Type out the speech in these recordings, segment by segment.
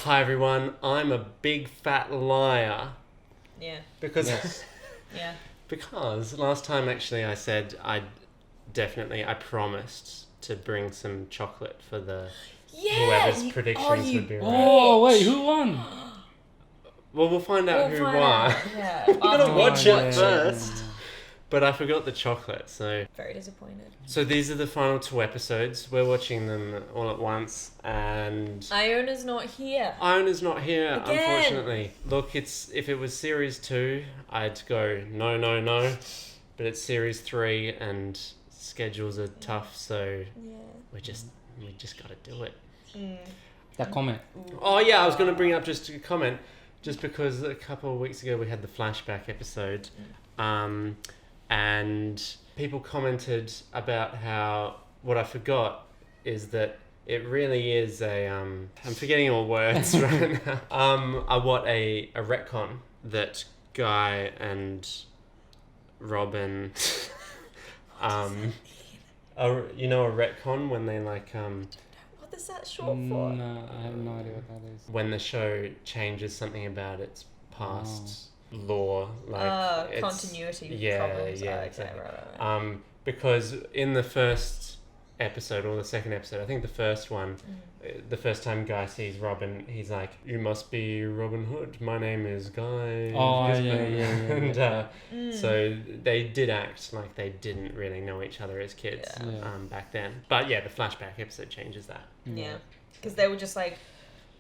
Hi everyone, I'm a big fat liar. Yeah. Because Yeah. because last time actually I said I promised to bring some chocolate for the whoever's predictions would be right. Oh, wait, who won? Well, we'll find out who won. Yeah. You gotta watch it yeah. first. But I forgot the chocolate, so... Very disappointed. So these are the final 2 episodes. We're watching them all at once, and... Iona's not here. Iona's not here, Again. unfortunately. Look, if it was Series 2, I'd go no. But it's Series 3, and schedules are tough, so we just gotta do it. That comment. Oh yeah, I was gonna bring up just a comment, just because a couple of weeks ago we had the flashback episode, and people commented about how what I forgot is that it really is a I'm forgetting all words right now. A retcon that Guy and Robin you know, a retcon when they like What is that short for? No, I have no idea what that is. when the show changes something about its past law, like it's, Continuity problems. yeah, Okay, exactly. right. Because in the first episode or the second episode, I think the first one, the first time Guy sees Robin, he's like, "You must be Robin Hood. My name is Guy." Oh, Gisborne." yeah. And so they did act like they didn't really know each other as kids Yeah. back then. But yeah, the flashback episode changes that. Yeah. Because they were just like,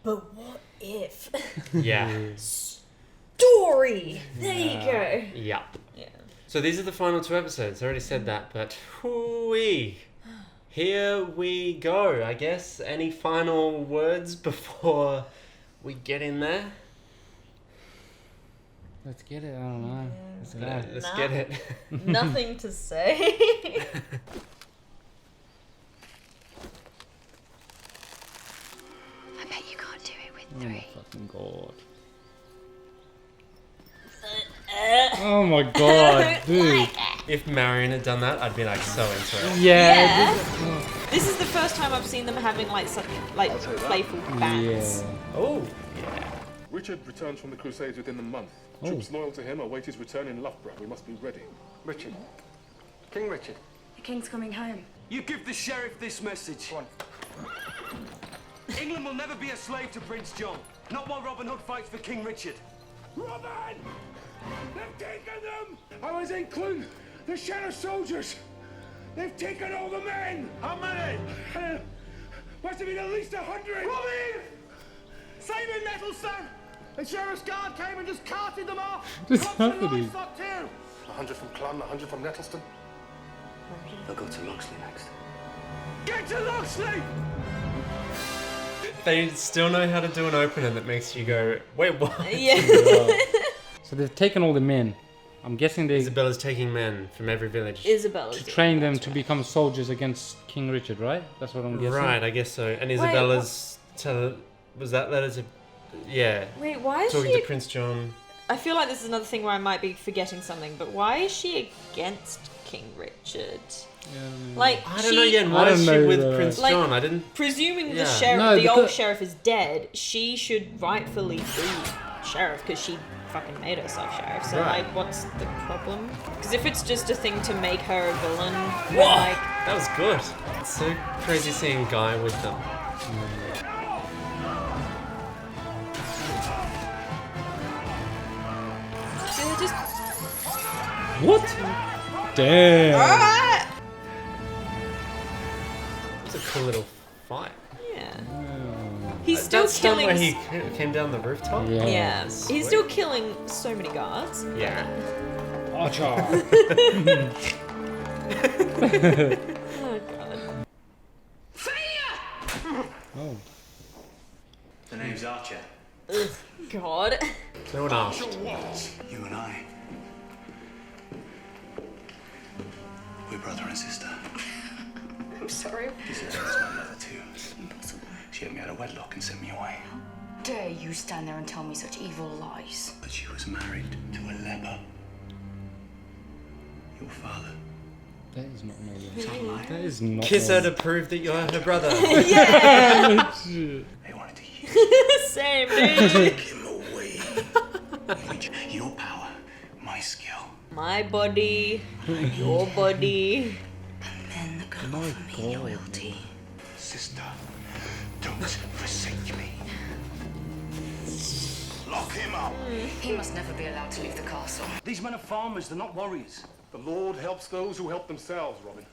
but what if? Yeah. Story! There you go. Yeah. Yeah. So these are the final 2 episodes. I already said that, but hoo-wee. Here we go, I guess. Any final words before we get in there? Let's get it. I don't know. Let's go. Let's get it. Nothing to say. I bet you can't do it with Oh my 3. fucking god. Oh my god, dude. If Marion had done that, I'd be like so into it. Yeah. This is the first time I've seen them having like such like playful bands. Yeah. Oh, Richard returns from the Crusades within the month. Troops loyal to him await his return in Loughborough. We must be ready. Richard. King Richard. The king's coming home. You give the sheriff this message. Go on. England will never be a slave to Prince John. Not while Robin Hood fights for King Richard. Robin! They've taken them! I was in Clun. The sheriff's soldiers. They've taken all the men. How many? Must have been at least 100. Robin! Save him, Nettlestone! The sheriff's guard came and just carted them off. What's Cops and happening? livestock too. 100 from Clun, 100 from Nettleston. They'll go to Loxley next. Get to Loxley! they still know how to do an opener that makes you go, wait, what? Yeah. So they've taken all the men. I'm guessing they Isabella's taking men from every village. Isabella. trained them to become soldiers against King Richard, right? That's what I'm guessing. Right, I guess so. And Isabella's was that letter to, yeah, Wait, why is talking she? to Prince John. I feel like this is another thing where I might be forgetting something. But why is she against King Richard? Like I don't know yet. Why I is don't she know with either. Prince Like- John? I didn't. presuming Yeah. the sheriff, No, the old because- sheriff is dead, she should rightfully be sheriff because she fucking made herself sheriff. So Right. like, what's the problem? Because if it's just a thing to make her a villain, then, Whoa! like, That was good. It's so crazy seeing Guy with them. so they're just What? Damn. alright. It's a cool little fight. Yeah. He's still That stunt killing. where he came down the rooftop. Yeah. Yeah, Sweet. he's still killing so many guards. Yeah. Archer. Oh god. Oh. The name's Archer. God. No one asked. You and I. We're brother and sister. I'm sorry. Isabel's my mother too. Impossible. She had me out of wedlock and sent me away. Dare you stand there and tell me such evil lies? But she was married to a leper. Your father. That is not normal. That is not Kiss her normal. to prove that you're her brother. They wanted to use Same, dude. Take him away. Your power, my skill. My body, your body. Men that can offer me loyalty. Sister, don't forsake me. Lock him up. He must never be allowed to leave the castle. These men are farmers, they're not warriors. The Lord helps those who help themselves, Robin.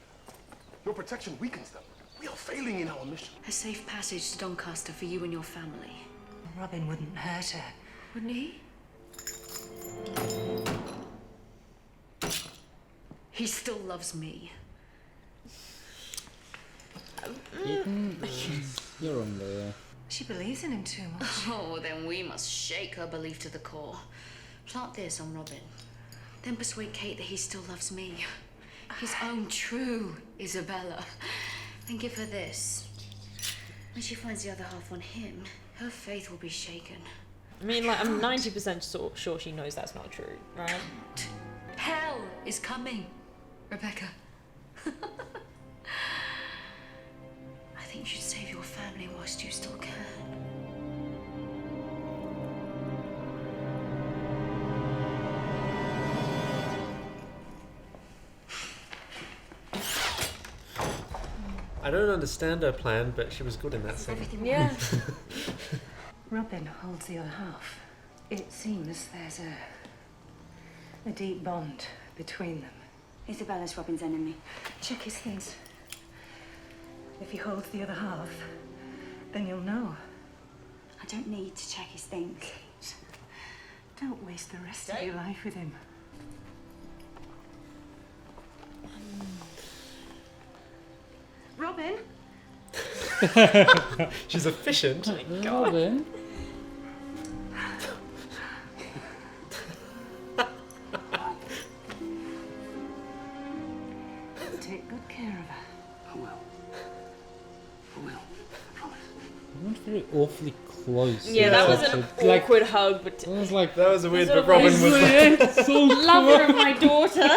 Your protection weakens them. We are failing in our mission. A safe passage to Doncaster for you and your family. Robin wouldn't hurt her, wouldn't he? He still loves me. You're on there. She believes in him too much. Oh, then we must shake her belief to the core. Plant this on Robin. Then persuade Kate that he still loves me. His own true Isabella. Then give her this. When she finds the other half on him, her faith will be shaken. I mean, like, I'm 90% sure she knows that's not true, right? Hell is coming, Rebecca. I think you should save your family whilst you still can. I don't understand her plan, but she was good in that scene. Yeah. Robin holds the other half. It seems there's a deep bond between them. Isabella's Robin's enemy. Check his things. If he holds the other half, then you'll know. I don't need to check his things. Don't waste the rest of your life with him. Robin? She's efficient. Robin. Take good care of her. I will. I will. I promise. It went very awfully close. Yeah, that was Such an a- like, awkward hug, but it was like That was a weird, Sort but of Robin was like, so lover of my daughter.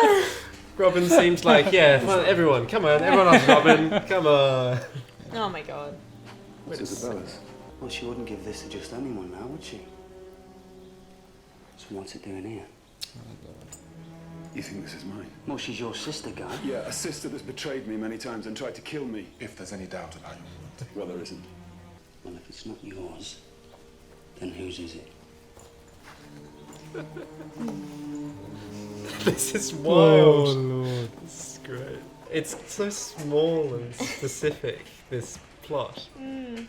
Robin seems like, yeah, come on, everyone loves Robin, come on. Oh my god. What's Isabella's? Well, she wouldn't give this to just anyone now, would she? So what's it doing here? You think this is mine? Well, she's your sister, Guy. Yeah, a sister that's betrayed me many times and tried to kill me. If there's any doubt about your loyalty. Well, there isn't. Well, if it's not yours, then whose is it? This is Oh wild. lord. This is great. It's so small and specific, this plot. We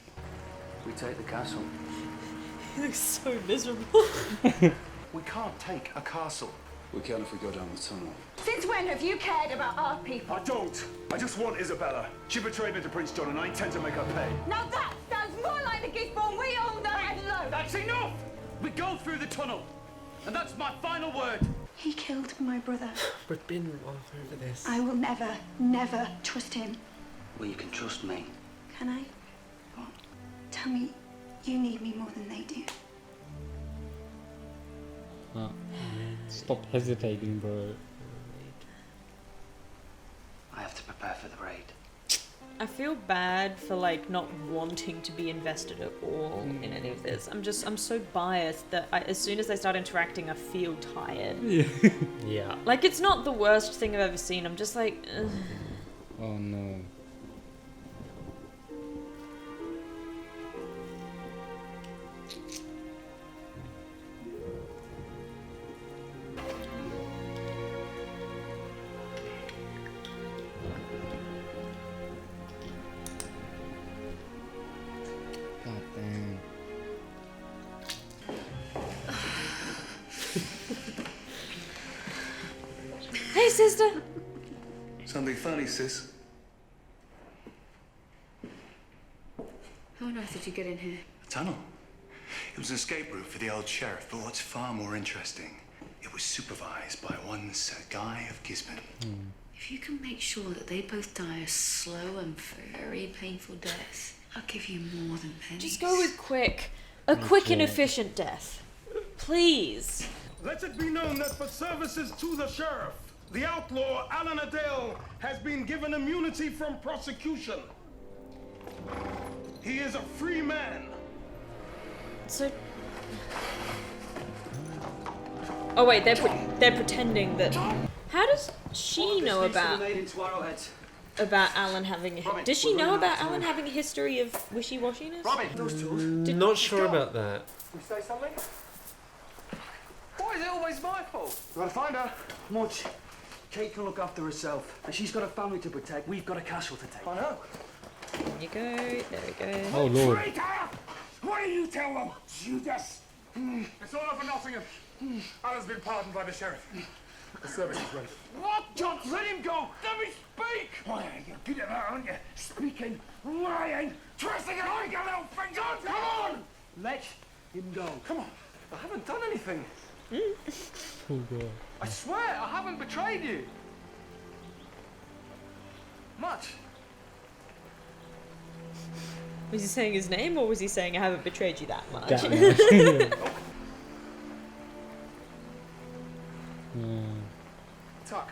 take the castle. He looks so miserable. We can't take a castle. We can if we go down the tunnel. Since when have you cared about our people? I don't. I just want Isabella. She betrayed me to Prince John, and I intend to make her pay. Now that sounds more like the Gisborne we all know and love. That's enough! We go through the tunnel. And that's my final word. He killed my brother. We've been all over this. I will never, never trust him. Well, you can trust me. Can I? What? Tell me you need me more than they do. Stop hesitating, bro. I have to prepare for the raid. I feel bad for like not wanting to be invested at all in any of this. I'm so biased that as soon as they start interacting, I feel tired. Yeah. Like, it's not the worst thing I've ever seen. I'm just like, ugh. Oh no. God damn. Hey, sister. Something funny, sis? How on earth did you get in here? A tunnel. It was an escape route for the old sheriff, but what's far more interesting, it was supervised by one Sir Guy of Gisborne. If you can make sure that they both die a slow and very painful death, I'll give you more than pennies. Just go with quick. A quick and Okay. efficient death. Please. Let it be known that for services to the sheriff, the outlaw Alan Adele has been given immunity from prosecution. He is a free man. So. Oh wait, they're pretending that. How does she know about Alan having? Does she know about Alan having a history of wishy-washiness? Not sure about that. You say something? Why is it always my fault? You gotta find her. Much. Kate can look after herself, and she's got a family to protect. We've got a castle to take. I know. There you go. There we go. Oh lord. Traitor! What do you tell them, Judas? It's all over Nottingham. Alan's been pardoned by the sheriff. The service is ready. What? John, let him go! Let me speak! Why, you're good at that, aren't you? Speaking, lying, twisting it like a little finger! John, come on! Let him go. Come on. I haven't done anything. Oh god. I swear, I haven't betrayed you. Much. Was he saying his name, or was he saying I haven't betrayed you that much? That much. Tuck.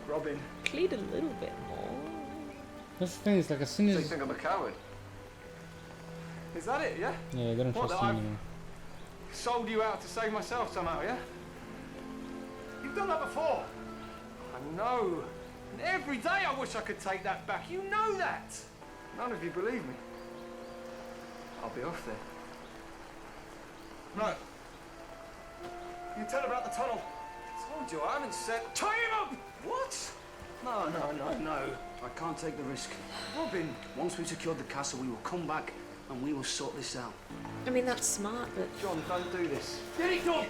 Robin. Plead a little bit more. That's the thing, it's like as soon So you as... think I'm a coward? Is that it, yeah? Yeah, they don't What, trust that him I've anymore. sold you out to save myself somehow, yeah? You've done that before. I know. And every day I wish I could take that back. You know that. None of you believe me. I'll be off there. No. You tell about the tunnel. I told you I haven't said. Tie him up! What? No. I can't take the risk. Robin. Once we've secured the castle, we will come back and we will sort this out. I mean, that's smart, but John, don't do this. Get it done!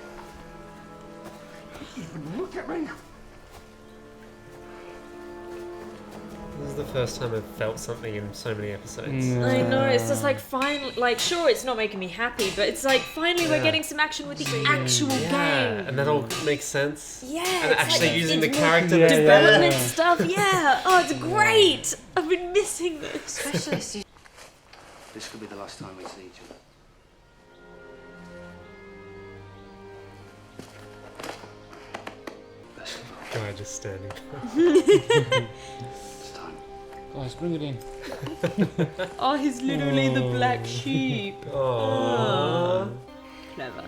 Even look at me! This is the first time I've felt something in so many episodes. I know, it's just like finally, like sure, it's not making me happy, but it's like finally we're getting some action with the actual game. And that all makes sense. Yeah, And it's actually like, using the it's more character development stuff. Yeah, oh, it's great. I've been missing this. Specialist. This could be the last time we see each other. Best of luck. Guy just standing. It's time. Guys, bring it in. Oh, he's literally the black sheep. Aww. Clever.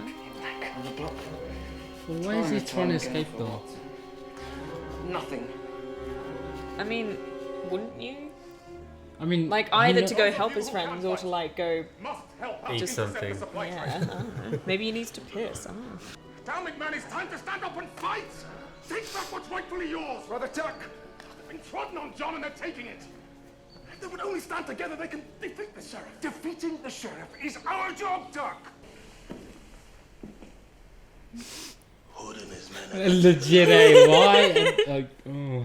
Well, why is he trying to escape though? Nothing. I mean, wouldn't you? I mean, Like either to go help his friends or to like go. Must help Eat just something. Yeah, I don't know. Maybe he needs to piss. I don't know. Damn it, man, it's time to stand up and fight! Take back what's rightfully yours! Brother Tuck. They've been trodden on, John, and they're taking it! If they would only stand together, they can defeat the sheriff! Defeating the sheriff is our job, Duck! Hood and his men. legit, eh? Why? Like, oh.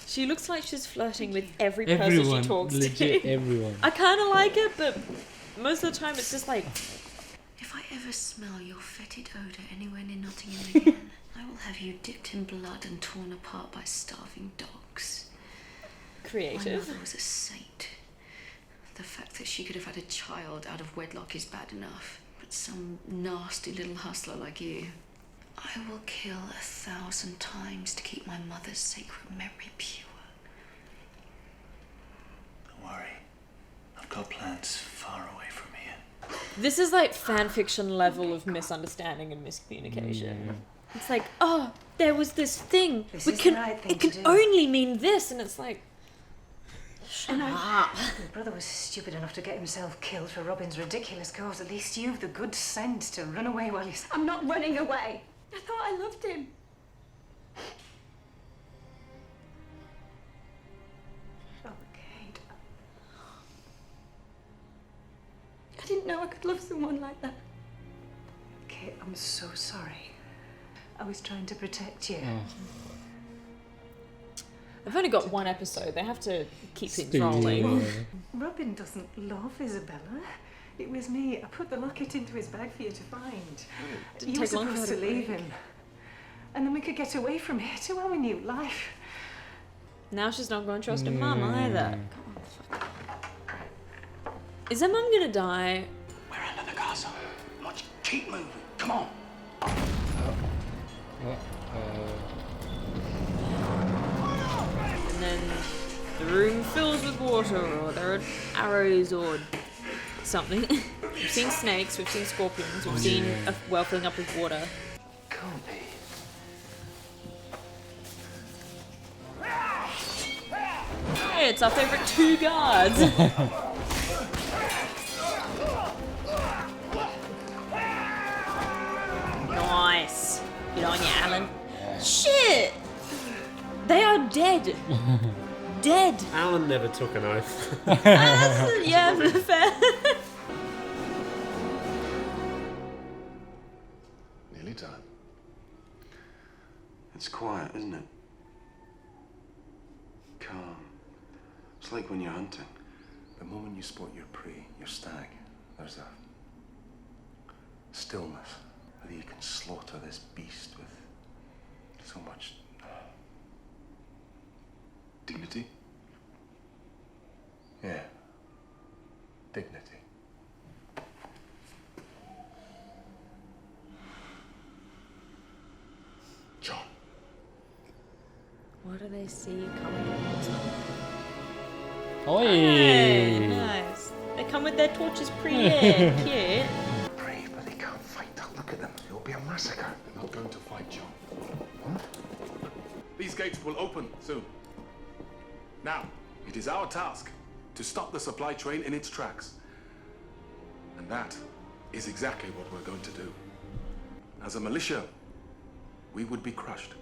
She looks like she's flirting with every person Everyone, she talks legit to. everyone. I kind of like it, but most of the time it's just like, If I ever smell your fetid odour anywhere near Nottingham again, I will have you dipped in blood and torn apart by starving dogs. My creative. mother was a saint. The fact that she could have had a child out of wedlock is bad enough, but some nasty little hustler like you, I will kill 1,000 times to keep my mother's sacred memory pure. Don't worry. I've got plans far away from here. This is like fan fiction level of misunderstanding and miscommunication. It's like, oh, there was this thing. This We is the can. right thing It can to do. only mean this, and it's like, shut up. Your brother was stupid enough to get himself killed for Robin's ridiculous cause. At least you've the good sense to run away while he's... I'm not running away. I thought I loved him. Oh, Kate. I didn't know I could love someone like that. Kate, I'm so sorry. I was trying to protect you. They've only got one episode. They have to keep things Still, rolling. yeah. Robin doesn't love Isabella. It was me. I put the locket into his bag for you to find. Didn't You were take long supposed for to her to leave break. him. And then we could get away from here to our new life. Now she's not going to trust her mum either. Come on, fuck. Is her mum gonna die? We're under the castle. Much. Keep moving. Come on. And then The room fills with water, or there are arrows, or something. We've seen snakes, we've seen scorpions, we've seen a well filling up with water. Can't be. Hey, it's our favourite 2 guards. Nice. Good on you, Alan. Shit! They are dead. Dead. Alan never took an oath. Yeah, fair. Nearly done. It's quiet, isn't it? Calm. It's like when you're hunting. The moment you spot your prey, your stag, there's a stillness. Whether you can slaughter this beast with so much dignity. Yeah. Dignity. John. What do they see coming towards them? Oi! Hey, nice. They come with their torches pre-lit. Cute. Brave, but they can't fight. Look at them. It'll be a massacre. They're not going to fight, John. What? These gates will open soon. Now, it is our task to stop the supply train in its tracks. And that is exactly what we're going to do. As a militia, we would be crushed.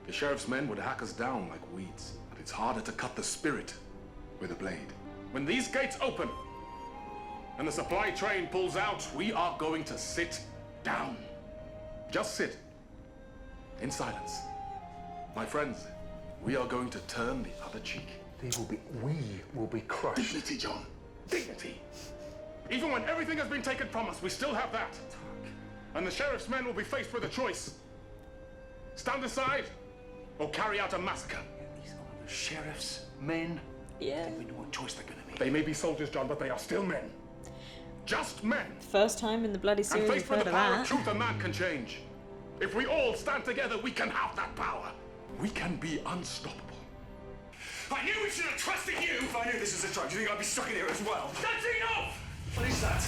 The sheriff's men would hack us down like weeds. But it's harder to cut the spirit with a blade. When these gates open and the supply train pulls out, we are going to sit down. Just sit. In silence. My friends, we are going to turn the other cheek. We will be crushed. Dignity, John. Dignity. Even when everything has been taken from us, we still have that. And the sheriff's men will be faced with a choice. Stand aside or carry out a massacre. These are the sheriff's men. Yeah. We know what choice they're going to make. They may be soldiers, John, but they are still men. Just men. First time in the bloody And series faced we've with heard the of power that. of truth, a man can change. If we all stand together, we can have that power. We can be unstoppable. I knew we should have trusted you! If I knew this was a trap, do you think I'd be stuck in here as well? That's enough! What is that?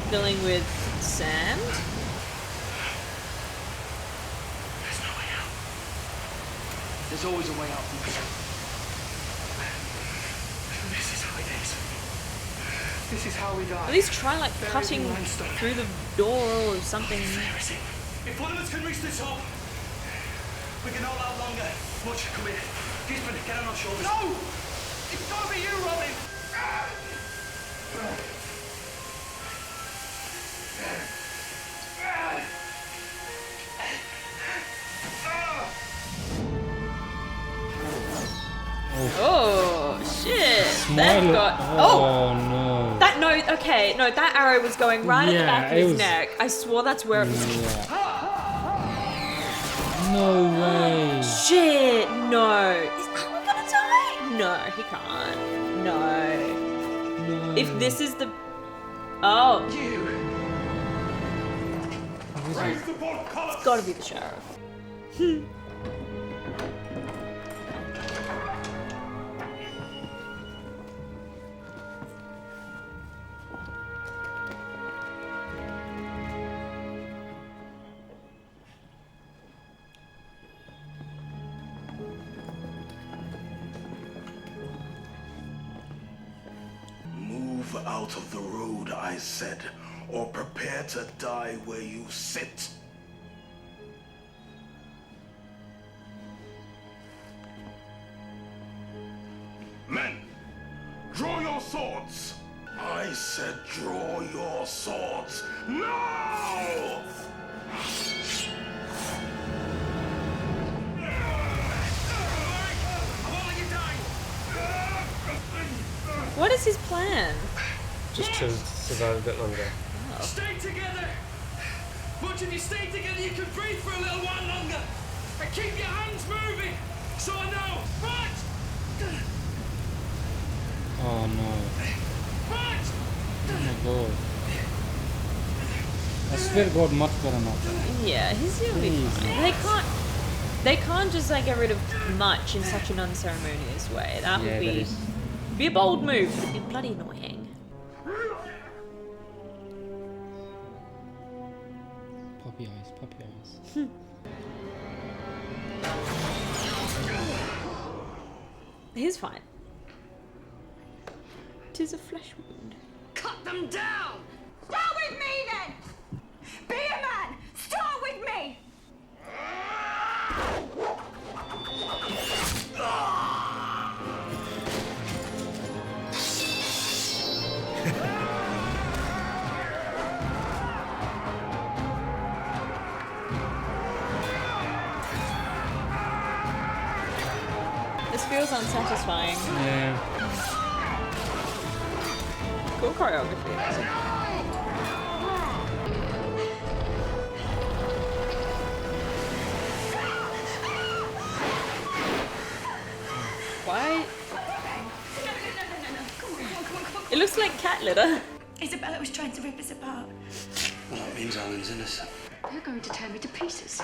Filling with sand. There's no way out. There's always a way out. This is how it is. This is how we die. At least try like cutting through the door or something. If one of us can reach the top, we can hold out longer. Watch, come in. Gisborne, get on our shoulders. No! It's gotta be you, Robin! Oh shit! Smile. They've got Oh no. that that arrow was going right at the back of it his was- neck. I swore that's where it was. No way. Shit! No. Is Alan gonna die? No, he can't. No. No. If this is the oh, Raise the bolt collar! it's gotta be the sheriff. Move out of the road, I said, or prepare to die where you sit. Men, draw your swords. I said draw your swords now! What is his plan? Just to survive a bit longer. Stay together! Bunch of you stay together, you can breathe for a little while longer! And keep your hands moving! So I know! Right! Oh no. Right! Oh my god. I swear God, much better now. Yeah, he's gonna be fine. They can't. They can't just like get rid of Much in such an unceremonious way. That would be a bold move. It'd be bloody annoying. Puppy eyes, puppy eyes. He's fine. 'Tis a flesh wound. Cut them down! Start with me then! Be a man! Start with me! This feels unsatisfying. Yeah. Cool choreography. Why? It looks like cat litter. Isabella was trying to rip us apart. Well, that means Alan's innocent. You're going to tear me to pieces.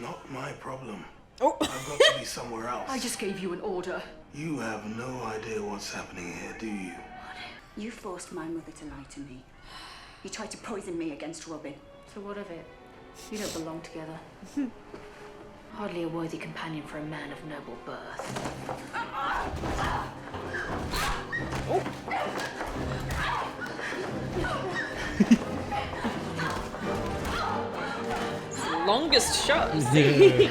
Not my problem. Oh. I've got to be somewhere else. I just gave you an order. You have no idea what's happening here, do you? You forced my mother to lie to me. You tried to poison me against Robin. So what of it? You don't belong together. Hardly a worthy companion for a man of noble birth. Longest shot. Yeah.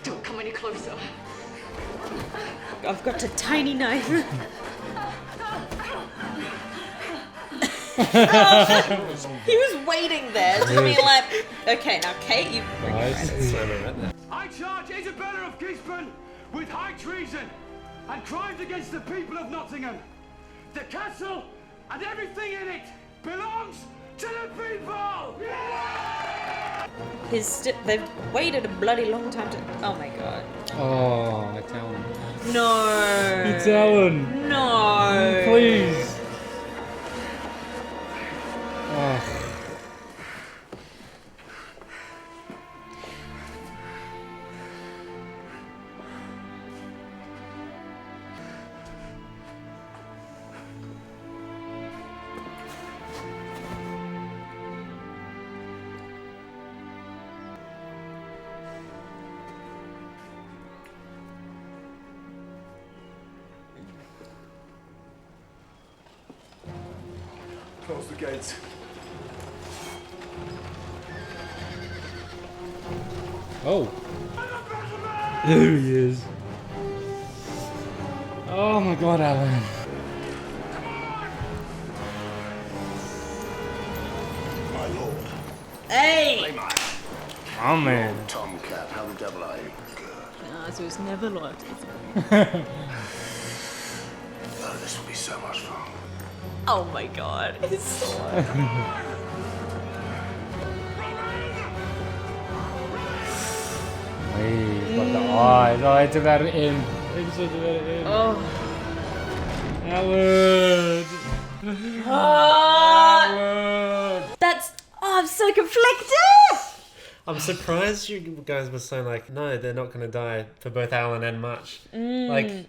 Don't come any closer. I've got a tiny knife. He was waiting there to be like, okay, now Kate, you bring it. I charge Isabella of Gisborne with high treason and crimes against the people of Nottingham. The castle and everything in it belongs to the people! They've waited a bloody long time to. Oh my god. Oh, it's Alan. No. It's Alan. No. Please. Oh. Close the gates. Oh. There he is. Oh my god, Alan. My lord. Hey! Oh man. Tomcat, how the devil are you? Ah, so it's never locked. Oh, this will be so much fun. Oh my god. It's so Hey, got the eyes. Oh, it's about to end. It's about to end. Oh. Alan. Alan. That's. Oh, I'm so conflicted! I'm surprised you guys were so like, no, they're not going to die for both Alan and Much. Like,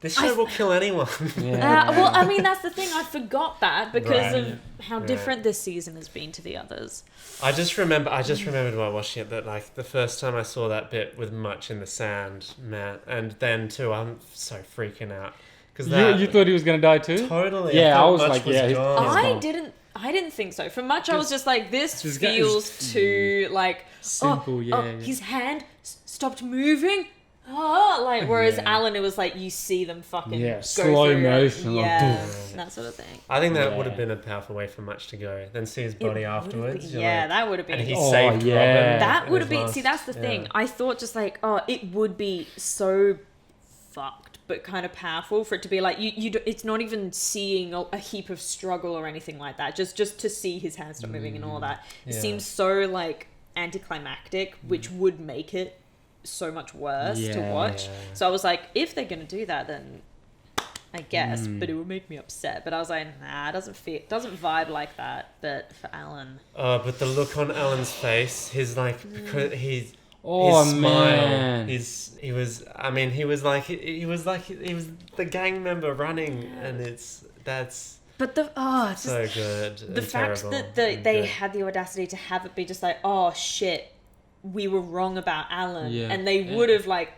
this show will kill anyone. Well, I mean, that's the thing. I forgot that because Right. of how different this season has been to the others. I just remembered while watching it that like the first time I saw that bit with Much in the sand, man, and then too, I'm so freaking out because You thought he was gonna die too? Totally. Yeah, I thought was Much like, yeah, he's I didn't think so. For Much, I was just like, this feels too like simple. his hand stopped moving. Oh, like whereas Alan, it was like you see them fucking go slow through motion, it. like, Yeah, poof. that sort of thing. I think that would have been a powerful way for Much to go. Then see his body afterwards. you're Yeah, like- that would have been. And he saved Robin. That in would have his been. See, last- that's the thing. I thought just like, oh, it would be so fucked, but kind of powerful for it to be like it's not even seeing a heap of struggle or anything like that. Just to see his hands stop moving and all that. It Yeah. seems so like anticlimactic, which would make it so much worse to watch. Yeah. So I was like, if they're gonna do that, then I guess, but it would make me upset. But I was like, nah, it doesn't vibe like that. But for Alan, But the look on Alan's face, his like because he's Oh his smile, man. he was the gang member running, and that's But so good. The fact that they had the audacity to have it be just like, oh shit, we were wrong about Alan, Yeah. and they would have like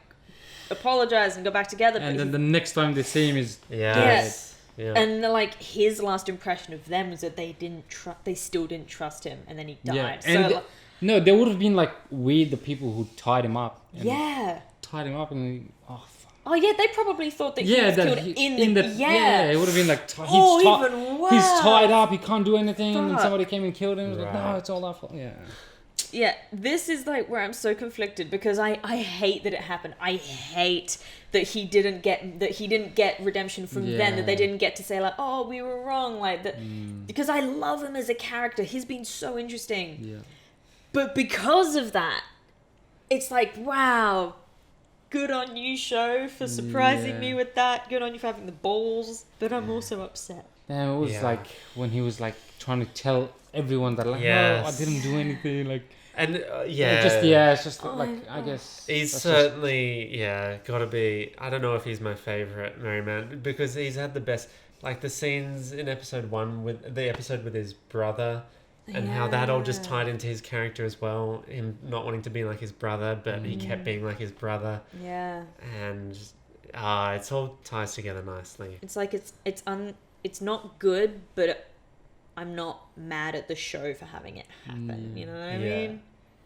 apologized and go back together. And but then the next time they see him is Yeah. And like his last impression of them was that they still didn't trust him, and then he died. yeah. So And no, they would have been like the people who tied him up. And yeah. tied him up and fuck. Oh yeah, they probably thought that he was killed in the it would have been like even he's worse. tied up, he can't do anything, and Fuck. somebody came and killed him. It was like, no, Right. it's all our fault. Yeah. Yeah, this is like where I'm so conflicted because I hate that it happened. I hate that he didn't get redemption from then, that they didn't get to say like, oh, we were wrong, like that, because I love him as a character. He's been so interesting. Yeah. But because of that, it's like, wow, good on you, show, for surprising me with that. Good on you for having the balls. But I'm also upset. And it was Yeah. like when he was like trying to tell everyone that like, Yes. no, I didn't do anything. Like, And it's just Oh, like I I guess he's that's certainly gotta be. I don't know if he's my favorite Merryman because he's had the best, like the scenes in episode 1 with the episode with his brother, and how that all just tied into his character as well. Him not wanting to be like his brother, but he kept being like his brother, Yeah. and it's all ties together nicely. It's like it's not good, but I'm not mad at the show for having it happen. You know what I mean?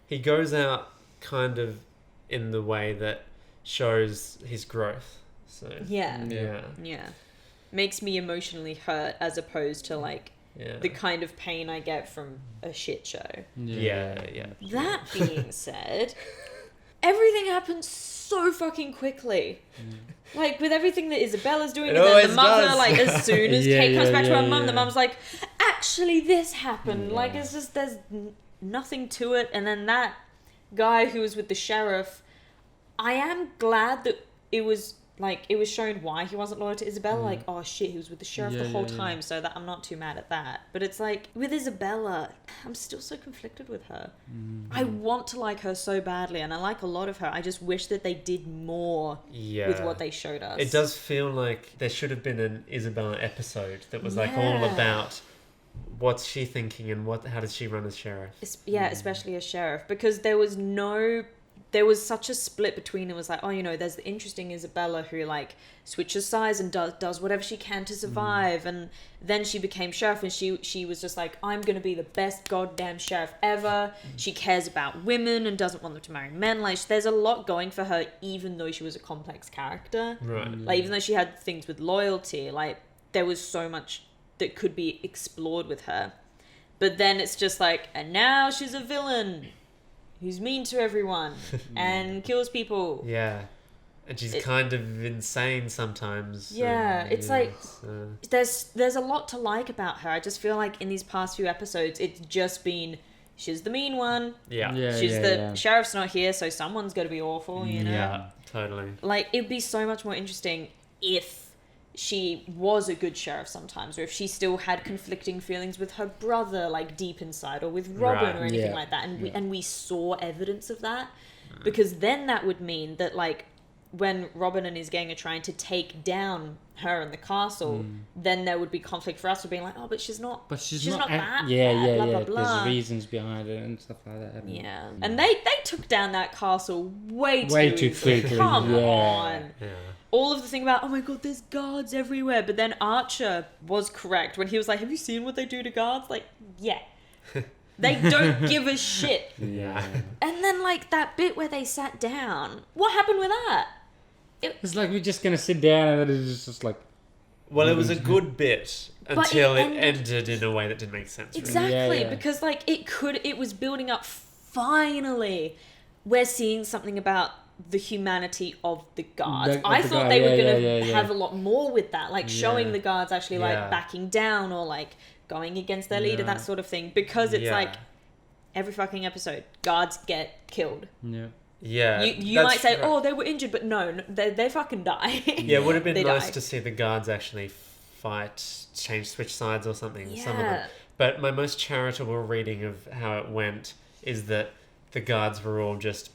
He goes out kind of in the way that shows his growth. So Yeah. Makes me emotionally hurt as opposed to like the kind of pain I get from a shit show. Yeah. That being said, everything happens so fucking quickly. Like with everything that Isabella's doing, It and then always the mother, does. like as soon as Yeah, Kate comes yeah, back to her yeah, mum, the yeah. mum's like, actually this happened. Like it's just there's nothing to it. And then that guy who was with the sheriff, I am glad that it was shown why he wasn't loyal to Isabella. Like, oh shit, he was with the sheriff the whole time, so that I'm not too mad at that. But it's like with Isabella, I'm still so conflicted with her. I want to like her so badly, and I like a lot of her. I just wish that they did more with what they showed us. It does feel like there should have been an Isabella episode that was like all about what's she thinking and how does she run as sheriff. Especially as sheriff, because there was such a split between it was like, oh, you know, there's the interesting Isabella who like switches sides and does whatever she can to survive, and then she became sheriff, and she was just like, I'm gonna be the best goddamn sheriff ever. She cares about women and doesn't want them to marry men. Like there's a lot going for her, even though she was a complex character. Right. Like even though she had things with loyalty, like there was so much that could be explored with her. But then it's just like, and now she's a villain who's mean to everyone and kills people. Yeah. And she's kind of insane sometimes. Yeah, it's like so. there's a lot to like about her. I just feel like in these past few episodes, it's just been she's the mean one. Yeah. She's the sheriff's not here, so someone's got to be awful. You know. Yeah, totally. Like it'd be so much more interesting if she was a good sheriff sometimes, or if she still had conflicting feelings with her brother, like deep inside, or with Robin or anything like that, and we saw evidence of that, because then that would mean that like when Robin and his gang are trying to take down her and the castle, then there would be conflict for us for being like, oh, but she's not that bad, blah, blah, blah. There's reasons behind it and stuff like that. Yeah, and they took down that castle way too quickly. Come on. Yeah. All of the thing about, oh my god, there's guards everywhere. But then Archer was correct when he was like, have you seen what they do to guards? Like, yeah. They don't give a shit. Yeah. And then, like, that bit where they sat down, what happened with that? It's like we're just going to sit down and then it's just like... Well, it was a good bit until it it ended in a way that didn't make sense. Exactly, because, like, it was building up. Finally, we're seeing something about the humanity of the guards. I thought they were going to have a lot more with that, like showing the guards actually like backing down or like going against their leader, that sort of thing, because it's like every fucking episode guards get killed. You might say, oh, they were injured, but no, they fucking die. It would have been nice die. to see the guards actually switch sides or something, some of them. But my most charitable reading of how it went is that the guards were all just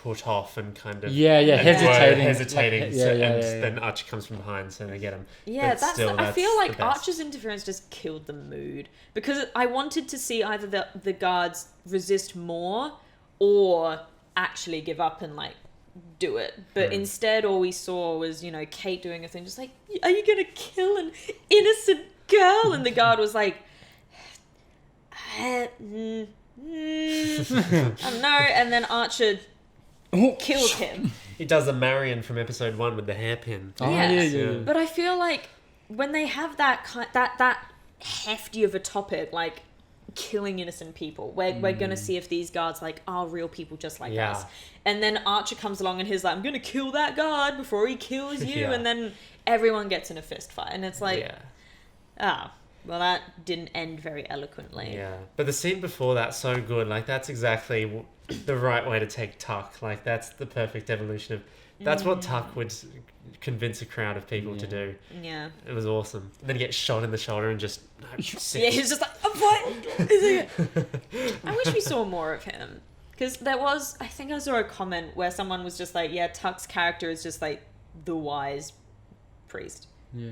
put off and kind of Yeah, and were hesitating. hesitating. Like, So, yeah, and yeah. then Archer comes from behind, so they get him. Yeah, But still, I feel like the best. Archer's interference just killed the mood because I wanted to see either the guards resist more or actually give up and like do it, but instead all we saw was, you know, Kate doing a thing just like, are you gonna kill an innocent girl? And the guard was like, I don't know, and then Archer killed him. He does a Marion from episode 1 with the hairpin. Oh, Yes. yeah. But I feel like when they have that hefty of a topic, like killing innocent people, we're gonna see if these guards like are real people just like Yeah. us. And then Archer comes along and he's like, I'm gonna kill that guard before he kills you. Yeah. And then everyone gets in a fist fight, and it's like, well, that didn't end very eloquently. Yeah, but the scene before that's so good. Like, that's exactly the right way to take Tuck. Like, that's the perfect evolution of... That's what Tuck would convince a crowd of people to do. Yeah. It was awesome. And then he gets shot in the shoulder and just... Yeah, he's just like, what? I wish we saw more of him. Because I think I saw a comment where someone was just like, yeah, Tuck's character is just like the wise priest. Yeah.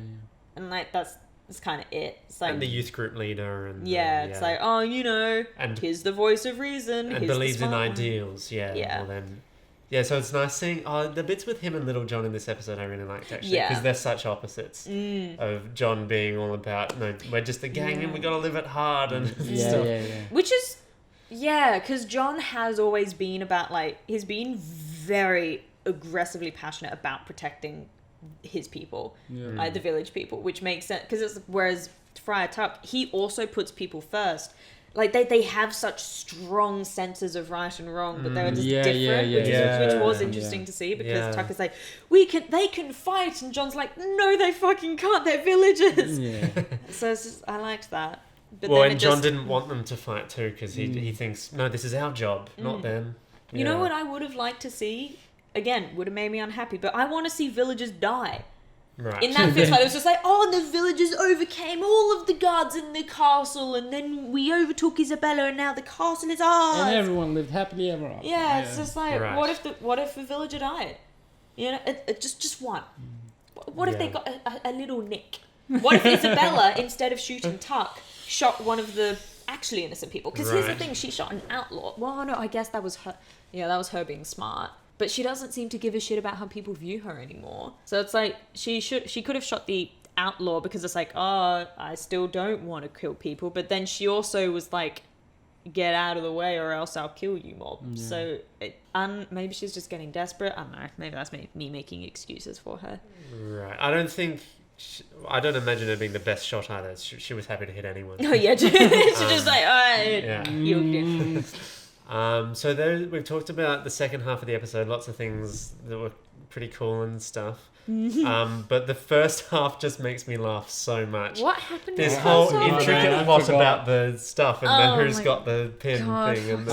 And like, that's kind of it. It's like, and the youth group leader. And it's like, oh, you know, and here's the voice of reason. And here's believes the in smart one. ideals. Yeah. Yeah. Well, then... Yeah, so it's nice seeing the bits with him and Little John in this episode. I really liked actually because they're such opposites. Of John being all about no, we're just a gang and we gotta live it hard and stuff. Which is because John has always been about like he's been very aggressively passionate about protecting his people, like the village people, which makes sense because whereas Friar Tuck, he also puts people first. Like they have such strong senses of right and wrong, but they were just different, which was interesting to see because Tuck is like, they can fight, and John's like, no, they fucking can't. They're villagers. So it's just, I liked that. But well, then and John didn't want them to fight too because he thinks, no, this is our job, not them. You know what I would have liked to see? Again, would have made me unhappy, but I want to see villagers die. Right. In that fist fight, it was just like, oh, the villagers overcame all of the guards in the castle, and then we overtook Isabella, and now the castle is ours. And everyone lived happily ever after. Yeah, it's just like, Right. what if the villager died? You know, just one. What if they got a little nick? What if Isabella, instead of shooting Tuck, shot one of the actually innocent people? Because here's the thing, she shot an outlaw. Well, no, I guess that was her. Yeah, that was her being smart. But she doesn't seem to give a shit about how people view her anymore. So it's like she could have shot the outlaw because it's like, oh, I still don't want to kill people. But then she also was like, get out of the way or else I'll kill you, mob. Yeah. So maybe she's just getting desperate. I don't know. Maybe that's me making excuses for her. Right. I don't imagine her being the best shot either. She was happy to hit anyone. Oh yeah, she's just like, alright, you. So there, we've talked about the second half of the episode, lots of things that were pretty cool and stuff. But the first half just makes me laugh so much. What happened? This in the whole first half? intricate plot about the stuff and then who's my got the pin God, thing and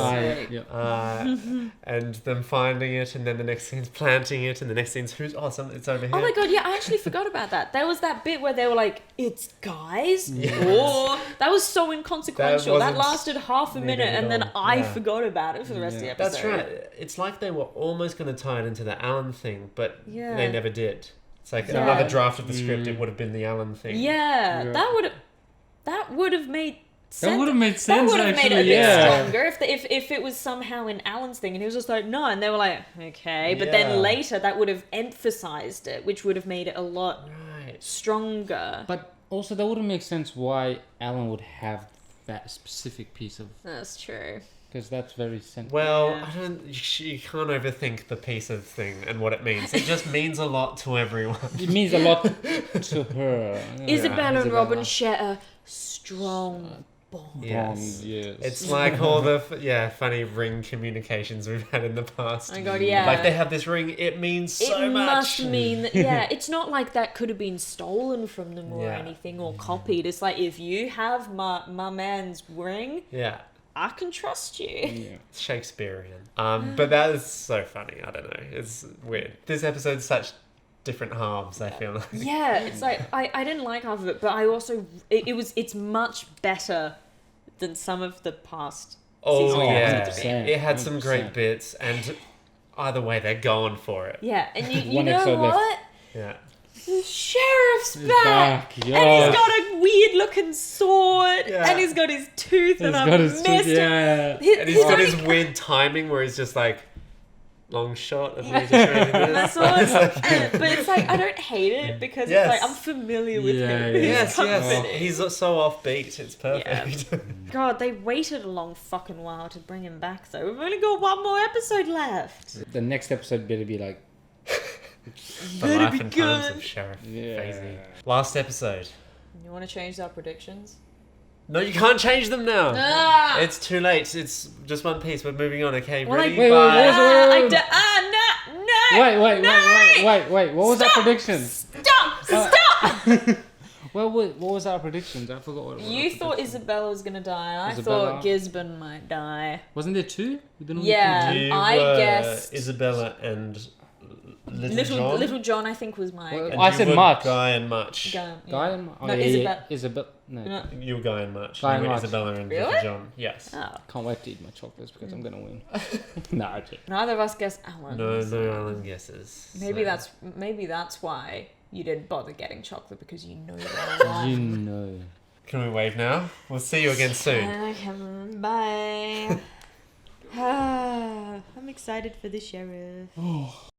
fuck's them finding it and then the next scene's planting it and the next scene's it's over here. Oh my god, yeah, I actually forgot about that. There was that bit where they were like, it's guys? Yes. Oh, that was so inconsequential. That wasn't lasted half a minute and then I forgot about it for the rest of the episode. That's right. It's like they were almost going to tie it into the Alan thing, but they never did. It's like another draft of the script, it would have been the Alan thing. Yeah, that would have made sense. That would have made sense. That would have made it a actually, bit stronger if it was somehow in Alan's thing and he was just like, no, and they were like, okay. But then later that would have emphasized it, which would have made it a lot stronger. But also that wouldn't make sense why Alan would have that specific piece of... That's true. Because that's very sensitive. Well, you can't overthink the piece of thing and what it means. It just means a lot to everyone. It means a lot to her. Isabella and Robin share a strong bond. Yes. Yes. It's like all the funny ring communications we've had in the past. Oh my god, yeah. Like they have this ring, it means so much. It must mean that, it's not like that could have been stolen from them or anything or copied. It's like, if you have my man's ring, I can trust you. Yeah. It's Shakespearean. But that is so funny. I don't know. It's weird. This episode's such different halves, I feel like. Yeah, it's like I didn't like half of it, but I also it's much better than some of the past seasons. Oh yeah, 100%. it had some great bits, and either way, they're going for it. Yeah, and you One know episode left. what? Yeah. The sheriff's He's back! back, And yeah. he's got a weird looking sword, Yeah. and he's got his tooth, and He's I got his missed tooth, it. yeah. And he's got his weird timing where he's just like, long shot of me just reading That's this. all. But it's like, I don't hate it because Yes. it's like, I'm familiar with Yeah, him. yeah. Yes, He's yes. company. He's so offbeat. It's perfect. God, they waited a long fucking while to bring him back, though. We've only got one more episode left. The next episode better be like, The Better life be and times good. of Sheriff Yeah. Faisy. Last episode. You want to change our predictions? No, you can't change them now. Ah! It's too late. It's just One Piece. We're moving on. Okay, Well, ready? Wait, Bye. wait, wait. No! Wait. What was our predictions? Stop! Stop! What was our predictions? I forgot what it was. You thought Isabella was gonna die. I Isabella? thought Gisborne might die. Wasn't there two? We didn't Yeah. You I were guessed- Isabella and Little John. John, I think, was my. Well, And I you said were Much. Guy and Much. Guy, yeah. Guy and No, Isabel. Isabel. No. No. You were Guy and Much. Guy You and were Much. Isabella and Really? Little John. Yes. Oh. Can't wait to eat my chocolates because I'm gonna win. Nah, okay. Neither of us guessed Alan. No, so no Alan guesses. Maybe so. that's why you didn't bother getting chocolate, because you know that. You know. Can we wave now? We'll see you again soon. Okay, bye. I'm excited for the sheriff.